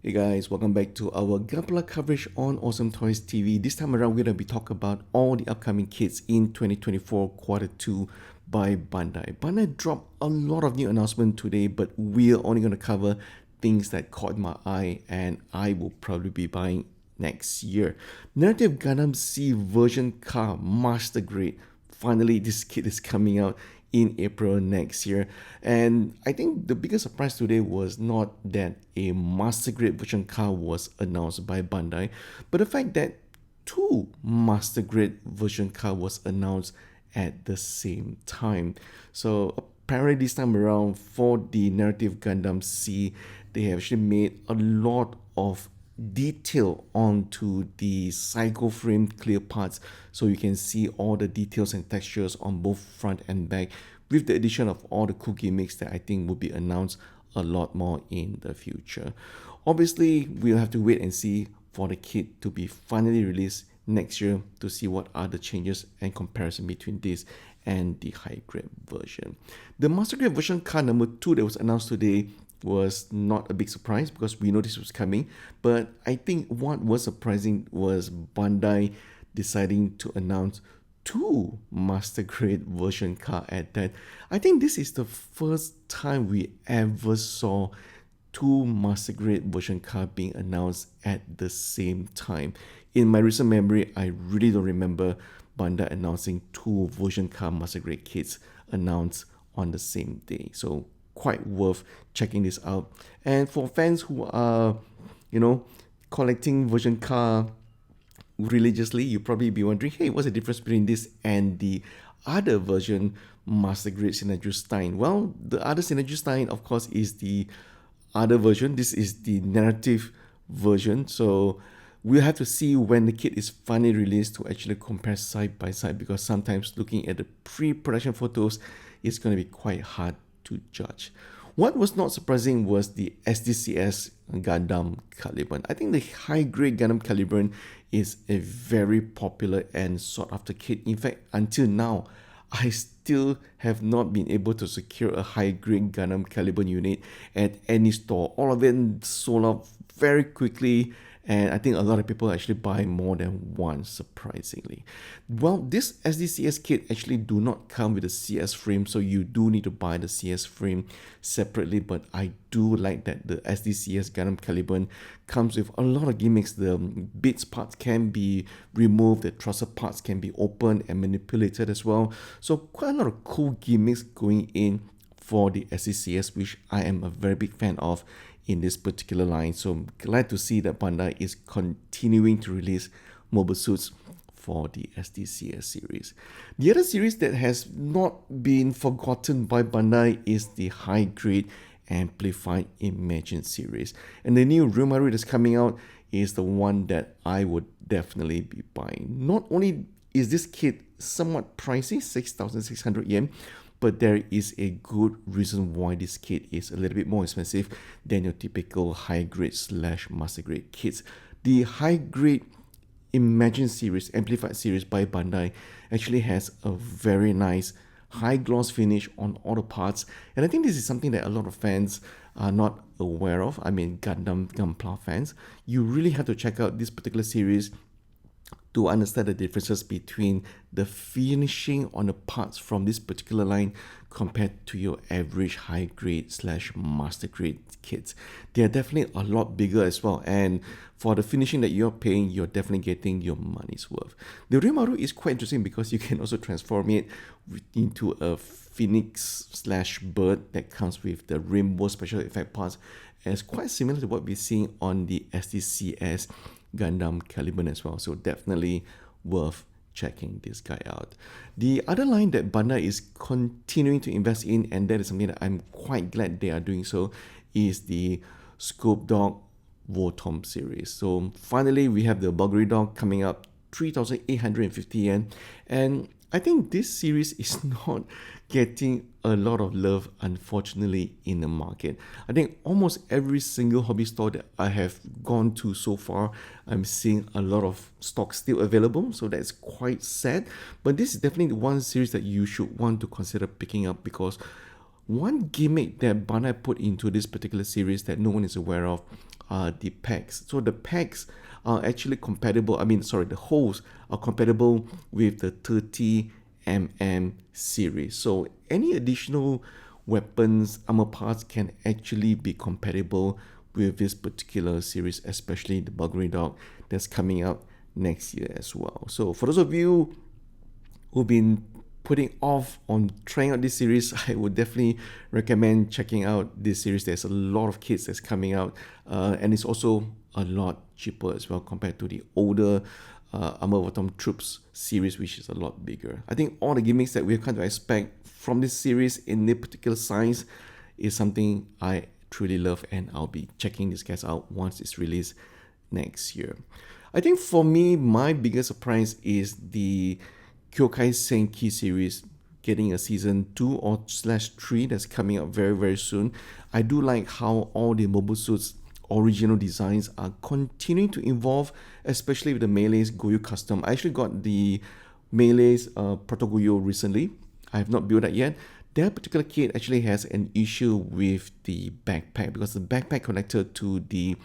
Hey guys, welcome back to our Gunpla coverage on Awesome Toys TV. This time around, we're going to be talking about all the upcoming kits in 2024 quarter 2 by Bandai. Bandai dropped a lot of new announcements today, but we're only going to cover things that caught my eye and I will probably be buying next year. Narrative Gundam C version car master grade. Finally, this kit is coming out in April next year. And I think the biggest surprise today was not that a master grade version car was announced by Bandai, but the fact that two master grade version car was announced at the same time. So apparently this time around for the Narrative Gundam C, they have actually made a lot of detail onto the cycle frame clear parts, so you can see all the details and textures on both front and back, with the addition of all the cool gimmicks that I think will be announced a lot more in the future. Obviously, we'll have to wait and see for the kit to be finally released next year to see what are the changes and comparison between this and the high grade version. The master grade version car number 2 that was announced today was not a big surprise because we know this was coming, but I think what was surprising was Bandai deciding to announce two master grade version car at that. I think this is the first time we ever saw two master grade version car being announced at the same time. In my recent memory, I really don't remember Bandai announcing two version car master grade kits announced on the same day. So quite worth checking this out. And for fans who are, collecting version car religiously, you probably be wondering, hey, what's the difference between this and the other version master grade Synergy Stein? Well, the other Synergy Stein, of course, is the other version. This is the narrative version. So we'll have to see when the kit is finally released to actually compare side by side, because sometimes looking at the pre-production photos is going to be quite hard to judge. What was not surprising was the SDCS Gundam Caliburn. I think the high-grade Gundam Caliburn is a very popular and sought-after kit. In fact, until now, I still have not been able to secure a high-grade Gundam Caliburn unit at any store. All of it sold out very quickly, and I think a lot of people actually buy more than one, surprisingly. Well, this SDCS kit actually do not come with a CS frame, so you do need to buy the CS frame separately, but I do like that the SDCS Gundam Caliburn comes with a lot of gimmicks. The bits parts can be removed, the trussel parts can be opened and manipulated as well. So quite a lot of cool gimmicks going in for the SDCS, which I am a very big fan of in this particular line. So I'm glad to see that Bandai is continuing to release mobile suits for the SDCS series. The other series that has not been forgotten by Bandai is the high grade Amplified Imagine series. And the new Ryumaru that's coming out is the one that I would definitely be buying. Not only is this kit somewhat pricey, 6,600 yen, but there is a good reason why this kit is a little bit more expensive than your typical high grade / master grade kits. The high grade Imagine series, Amplified series by Bandai, actually has a very nice high gloss finish on all the parts, and I think this is something that a lot of fans are not aware of. I mean, Gunpla fans, you really have to check out this particular series to understand the differences between the finishing on the parts from this particular line compared to your average high grade / master grade kits. They are definitely a lot bigger as well, and for the finishing that you're paying, you're definitely getting your money's worth. The Ryumaru is quite interesting because you can also transform it into a phoenix / bird that comes with the rainbow special effect parts, and it's quite similar to what we're seeing on the SDCS Gundam Caliburn as well. So definitely worth checking this guy out. The other line that Bandai is continuing to invest in, and that is something that I'm quite glad they are doing so, is the Scope Dog Votom series. So finally we have the Bulgari Dog coming up, 3,850 yen, and I think this series is not getting a lot of love, unfortunately, in the market. I think almost every single hobby store that I have gone to so far, I'm seeing a lot of stock still available, so that's quite sad. But this is definitely one series that you should want to consider picking up, because one gimmick that Bandai put into this particular series that no one is aware of are the packs. So the packs are actually compatible. The holes are compatible with the 30 series. So any additional weapons, armor parts can actually be compatible with this particular series, especially the Bulgari Dog that's coming out next year as well. So for those of you who've been putting off on trying out this series, I would definitely recommend checking out this series. There's a lot of kits that's coming out, and it's also a lot cheaper as well compared to the older Armor Bottom Troops series, which is a lot bigger. I think all the gimmicks that we've come to expect from this series in this particular size is something I truly love, and I'll be checking these guys out once it's released next year. I think for me, my biggest surprise is the Kyokai Senki series getting a season 2 or slash 3 that's coming out very, very soon. I do like how all the mobile suits original designs are continuing to evolve, especially with the Melee's Goyo custom. I actually got the Melee's Proto Goyo recently. I have not built that yet. That particular kit actually has an issue with the backpack because the backpack connected to the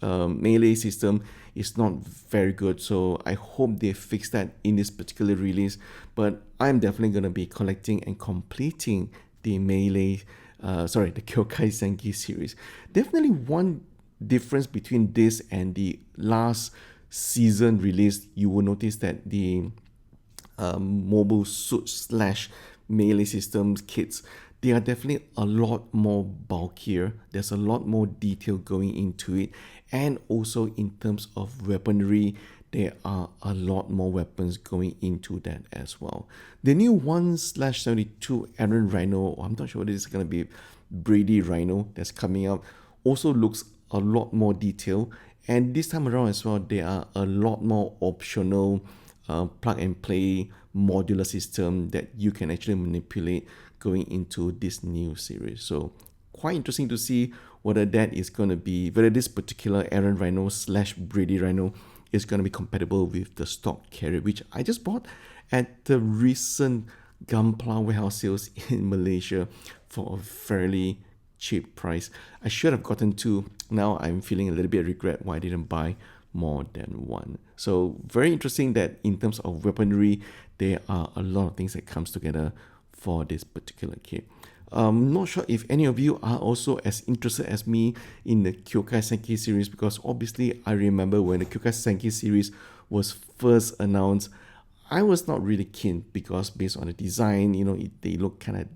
Melee system is not very good. So I hope they fix that in this particular release. But I'm definitely going to be collecting and completing the the Kyokai Senki series. Definitely one difference between this and the last season release, you will notice that the mobile suit slash melee systems kits, they are definitely a lot more bulkier. There's a lot more detail going into it, and also in terms of weaponry, there are a lot more weapons going into that as well. The new 1/72 Aaron Rhino, I'm not sure whether it's going to be Brady Rhino that's coming out, also looks a lot more detailed. And this time around as well, there are a lot more optional plug and play modular system that you can actually manipulate going into this new series. So quite interesting to see whether that is going to be, whether this particular Aaron Rhino slash Brady Rhino is going to be compatible with the stock carrier, which I just bought at the recent Gunpla warehouse sales in Malaysia for a fairly cheap price. I should have gotten two. Now I'm feeling a little bit of regret why I didn't buy more than one. So very interesting that in terms of weaponry, there are a lot of things that comes together for this particular kit. Not sure if any of you are also as interested as me in the Kyokai Senki series, because obviously I remember when the Kyokai Senki series was first announced, I was not really keen because based on the design, they look kind of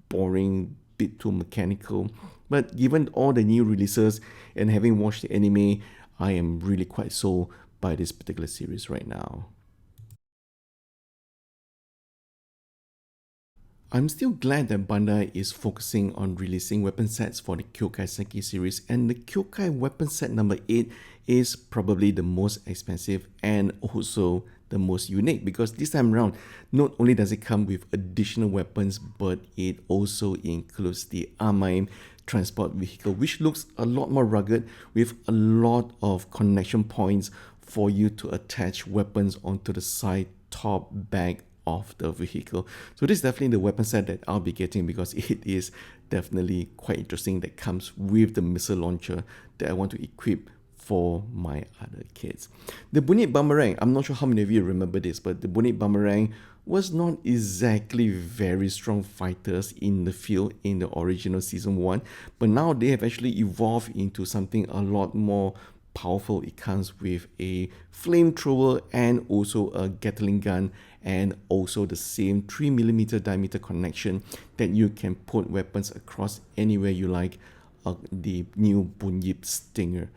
boring, bit too mechanical. But given all the new releases and having watched the anime, I am really quite sold by this particular series right now. I'm still glad that Bandai is focusing on releasing weapon sets for the Kyokai Senki series, and the Kyokai weapon set number 8 is probably the most expensive and also the most unique, because this time around, not only does it come with additional weapons, but it also includes the Amaim transport vehicle, which looks a lot more rugged with a lot of connection points for you to attach weapons onto the side, top, back of the vehicle. So this is definitely the weapon set that I'll be getting, because it is definitely quite interesting that comes with the missile launcher that I want to equip for my other kids. The Bunit Boomerang, I'm not sure how many of you remember this, but the Bunit Boomerang was not exactly very strong fighters in the field in the original season 1, but now they have actually evolved into something a lot more powerful. It comes with a flamethrower and also a Gatling gun, and also the same 3mm diameter connection that you can put weapons across anywhere you like. The new Bunyip Stinger.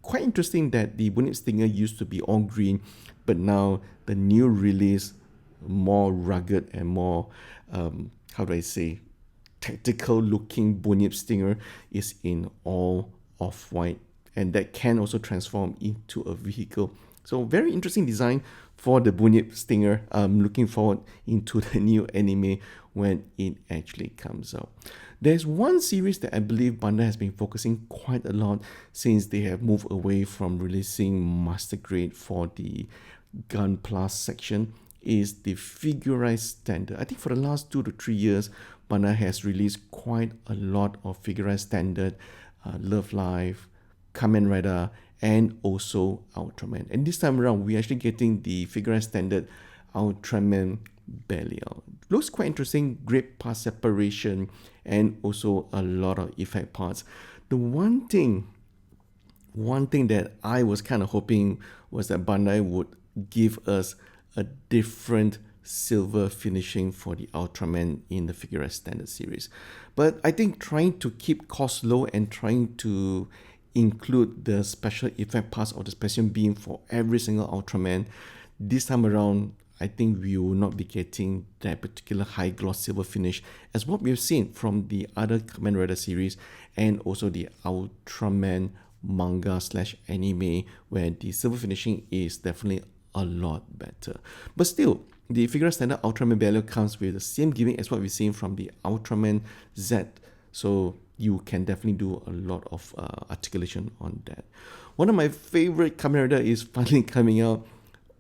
Quite interesting that the Bunyip Stinger used to be all green, but now the new release, more rugged and more, tactical looking Bunyip Stinger is in all off-white, and that can also transform into a vehicle. So very interesting design for the Bunyip Stinger. I'm looking forward into the new anime when it actually comes out. There's one series that I believe Bandai has been focusing quite a lot since they have moved away from releasing Master Grade for the Gunpla section, is the Figurized Standard. I think for the last 2 to 3 years, Bandai has released quite a lot of Figurized Standard, Love Life, Kamen Rider, and also Ultraman. And this time around, we're actually getting the figure standard Ultraman Belial. Looks quite interesting, great part separation, and also a lot of effect parts. The one thing that I was kind of hoping was that Bandai would give us a different silver finishing for the Ultraman in the Figure Standard series. But I think trying to keep costs low and trying to include the special effect parts of the special beam for every single Ultraman, this time around, I think we will not be getting that particular high gloss silver finish as what we've seen from the other Kamen Rider series and also the Ultraman manga slash anime, where the silver finishing is definitely a lot better. But still, the figure standard Ultraman Belial comes with the same gimmick as what we've seen from the Ultraman Z, so you can definitely do a lot of articulation on that. One of my favorite Kamen Rider is finally coming out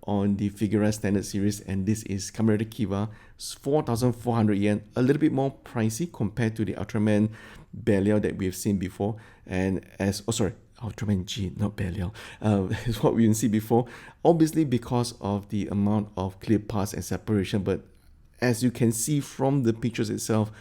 on the Figura Standard series, and this is Kamen Rider Kiva. It's 4,400 yen, a little bit more pricey compared to the Ultraman Belial that we've seen before. And Ultraman G, not Belial, is what we've seen before. Obviously, because of the amount of clear parts and separation, but as you can see from the pictures itself,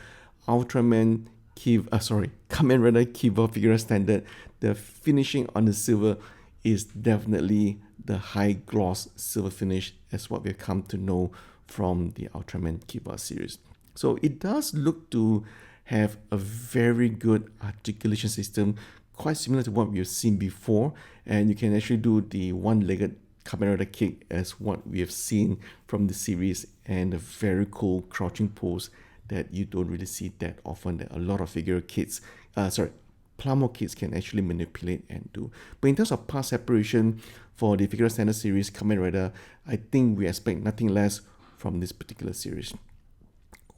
Ultraman Kamen Rider Kiva Figura Standard, the finishing on the silver is definitely the high gloss silver finish as what we've come to know from the Ultraman Kiva series. So it does look to have a very good articulation system, quite similar to what we've seen before, and you can actually do the one-legged Kamen Rider kick as what we have seen from the series, and a very cool crouching pose that you don't really see that often, that a lot of Plamo kids can actually manipulate and do. But in terms of part separation for the Figure Standard series Kamen Rider, I think we expect nothing less from this particular series.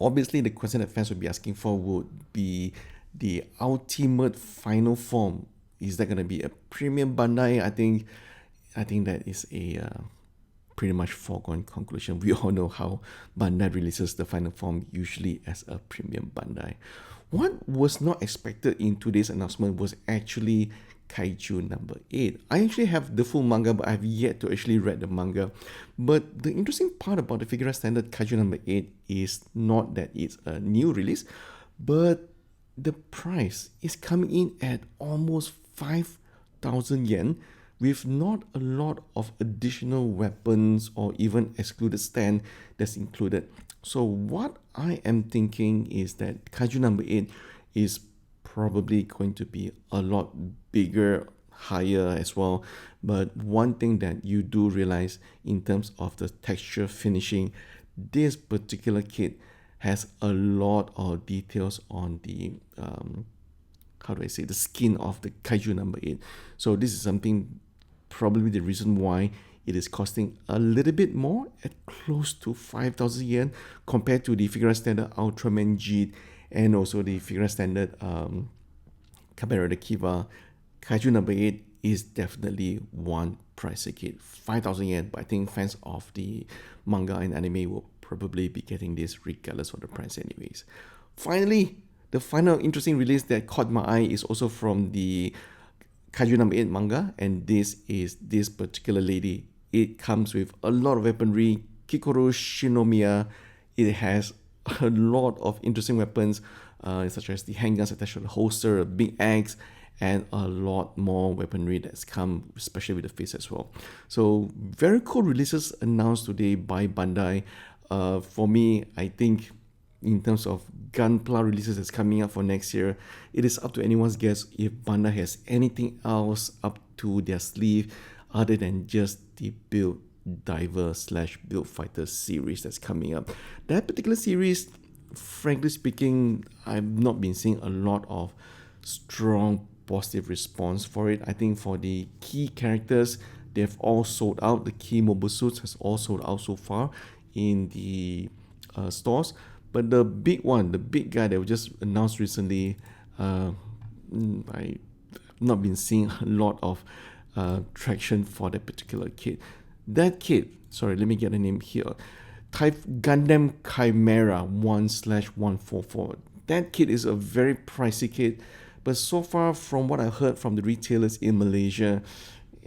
Obviously, the question that fans would be asking for would be the ultimate final form. Is that going to be a premium Bandai? I think that is a pretty much foregone conclusion. We all know how Bandai releases the final form, usually as a premium Bandai. What was not expected in today's announcement was actually Kaiju number 8. I actually have the full manga, but I've yet to actually read the manga. But the interesting part about the Figura Standard Kaiju number 8 is not that it's a new release, but the price is coming in at almost 5,000 yen, with not a lot of additional weapons or even excluded stand that's included. So what I am thinking is that Kaiju number 8 is probably going to be a lot bigger, higher as well. But one thing that you do realize in terms of the texture finishing, this particular kit has a lot of details on the the skin of the Kaiju number 8. So this is something, probably the reason why it is costing a little bit more at close to 5,000 yen compared to the Figura Standard Ultraman G and also the Figura Standard Kamen Rider Kiva. Kaiju number 8 is definitely one pricey kit, 5,000 yen, but I think fans of the manga and anime will probably be getting this regardless of the price anyways. Finally, the final interesting release that caught my eye is also from the Kaiju number 8 manga, and this is this particular lady. It comes with a lot of weaponry, Kikoru Shinomiya. It has a lot of interesting weapons, such as the handguns attached to the holster, a big axe, and a lot more weaponry that's come, especially with the face as well. So very cool releases announced today by Bandai. For me, I think in terms of Gunpla releases that's coming up for next year, it is up to anyone's guess if Bandai has anything else up to their sleeve other than just the Build Diver / Build Fighter series that's coming up. That particular series, frankly speaking, I've not been seeing a lot of strong positive response for it. I think for the key characters, they've all sold out. The key mobile suits has all sold out so far in the stores. But the big one, the big guy that was just announced recently, I've not been seeing a lot of traction for that particular kit. That kit, sorry, let me get the name here. Type Gundam Chimera 1/144. That kit is a very pricey kit, But so far, from what I heard from the retailers in Malaysia,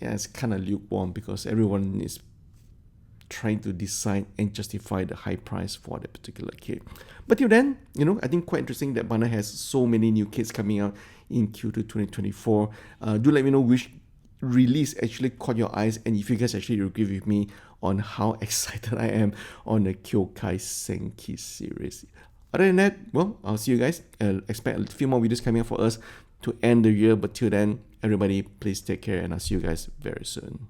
yeah, it's kind of lukewarm because everyone is trying to decide and justify the high price for that particular kit. But till then, I think quite interesting that Bandai has so many new kits coming out in Q2 2024. Do let me know which release actually caught your eyes, and if you guys actually agree with me on how excited I am on the Kyokai Senki series. Other than that, well, I'll see you guys. Expect a few more videos coming up for us to end the year. But till then, everybody, please take care, and I'll see you guys very soon.